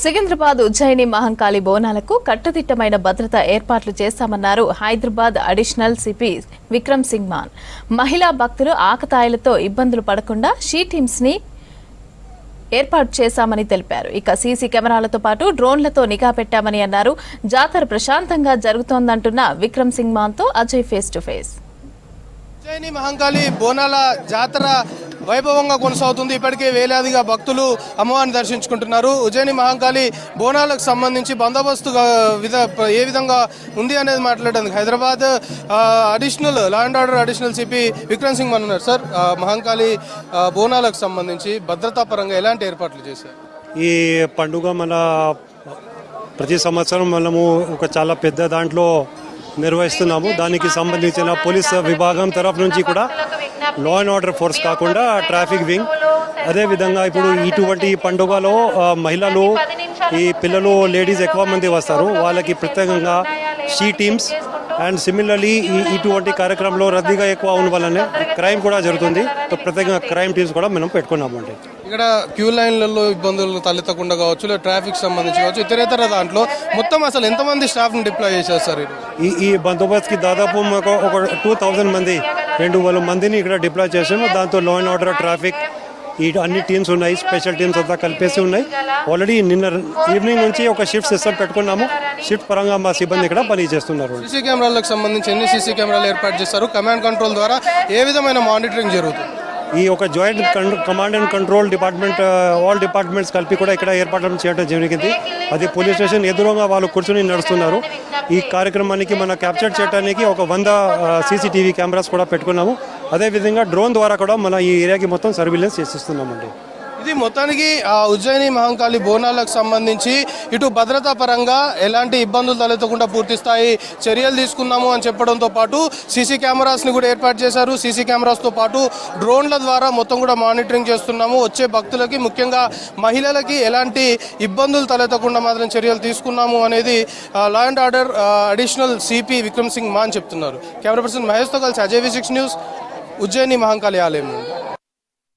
సికింద్రాబాద్ ఉజ్జయిని మహంకాళి బోనాలకు కట్టుదిట్టమైన భద్రత ఏర్పాట్లు చేశామన్నారు హైదరాబాద్ అడిషనల్ సిపి విక్రమ్ సింగ్ మాన్. మహిళా భక్తులు ఆకతాయిలతో ఇబ్బందులు పడకుండా షీ టీమ్స్ ని ఏర్పాటు చేశామని తెలిపారు. ఇక సీసీ కెమెరాలతో పాటు డ్రోన్లతో నిఘా పెట్టామని అన్నారు. జాతర ప్రశాంతంగా జరుగుతోందంటున్న విక్రమ్ సింగ్ మాన్ తో Ajay face to face. Ujjaini Mahankali బోనాల జాతర వైభవంగా కొనసాగుతుంది. ఇప్పటికే వేలాదిగా భక్తులు అమ్మవారిని దర్శించుకుంటున్నారు. ఉజ్జయిని మహంకాళి బోనాలకు సంబంధించి బందోబస్తు ఏ విధంగా ఉంది అనేది మాట్లాడేందుకు Hyderabad additional law and order additional CP Vikram Singh Mann ఉన్నారు. సార్, మహంకాళి బోనాలకు సంబంధించి భద్రతా పరంగా ఎలాంటి ఏర్పాట్లు చేశారు? ఈ పండుగ మన ప్రతి సంవత్సరం మనము ఒక చాలా పెద్ద దాంట్లో నిర్వహిస్తున్నాము. దానికి సంబంధించిన పోలీస్ విభాగం తరఫు నుంచి కూడా లా అండ్ ఆర్డర్ ఫోర్స్ కాకుండా ట్రాఫిక్ వింగ్, అదేవిధంగా ఇప్పుడు ఇటువంటి పండుగలో మహిళలు, ఈ పిల్లలు, లేడీస్ ఎక్కువ మంది వస్తారు. వాళ్ళకి ప్రత్యేకంగా షీ టీమ్స్ అండ్ సిమిలర్లీ ఇటువంటి కార్యక్రమంలో రద్దీగా ఎక్కువ ఉన్న వల్లనే క్రైమ్ కూడా జరుగుతుంది. ప్రత్యేకంగా క్రైమ్ టీమ్స్ కూడా మనం పెట్టుకున్నాము. అంటే ఇక్కడ క్యూ లైన్లలో ఇబ్బందులు తలెత్తకుండా కావచ్చు, లేదా ట్రాఫిక్ సంబంధించి కావచ్చు, ఇతరేతర దాంట్లో మొత్తం అసలు ఎంతమంది స్టాఫ్ని డిప్లాయ్ చేసేస్తారు? ఈ బందోబస్తుకి దాదాపు మాకు ఒక 2000 మంది, 2000 మందిని ఇక్కడ డిప్లాయ్ చేసాము. దాంతో లా అండ్ ఆర్డర్, ట్రాఫిక్, ఈ అన్ని టీమ్స్ ఉన్నాయి, స్పెషల్ టీమ్స్ అంతా కలిపేసి ఉన్నాయి. ఆల్రెడీ నిన్న ఈవినింగ్ నుంచి ఒక షిఫ్ట్ సిస్టమ్ పెట్టుకున్నాము. షిఫ్ట్ పరంగా మా సిబ్బంది ఇక్కడ పని చేస్తున్నారు. సీసీ కెమెరాలకు సంబంధించి ఎన్ని సీసీ కెమెరాలు ఏర్పాటు చేస్తారు? కమాండ్ కంట్రోల్ ద్వారా ఏ విధమైన మానిటరింగ్ జరుగుతుంది? ఈ ఒక joint command and control department, all departments కలిపి కూడా ఇక్కడ ఏర్పాటు చేయడం జరిగింది. అది పోలీస్ స్టేషన్ ఎదురుగా వాళ్ళు కూర్చొని నడుస్తున్నారు. ఈ కార్యక్రమానికి మన క్యాప్చర్ చేయడానికి ఒక 100 CCTV కెమెరాస్ కూడా పెట్టుకున్నాము. అదేవిధంగా డ్రోన్ ద్వారా కూడా మన ఈ ఏరియాకి మొత్తం సర్వీలెన్స్ చేసిస్తున్నామండి. ఇది మొత్తానికి ఉజ్జయిని మహంకాళి బోనాలకు సంబంధించి ఇటు భద్రతా పరంగా ఎలాంటి ఇబ్బందులు తలెత్తకుండా పూర్తి స్థాయి చర్యలు తీసుకున్నాము అని చెప్పడంతో పాటు సీసీ కెమెరాస్ని కూడా ఏర్పాటు చేశారు. సీసీ కెమెరాస్తో పాటు డ్రోన్ల ద్వారా మొత్తం కూడా మానిటరింగ్ చేస్తున్నాము. వచ్చే భక్తులకి, ముఖ్యంగా మహిళలకి ఎలాంటి ఇబ్బందులు తలెత్తకుండా మాత్రం చర్యలు తీసుకున్నాము అనేది law and order additional CP Vikram Singh Mann చెప్తున్నారు. కెమెరా పర్సన్ మహేష్తో కలిసి అజయ్ V6 న్యూస్, ఉజ్జయిని మహంకాళి ఆలయం నుండి.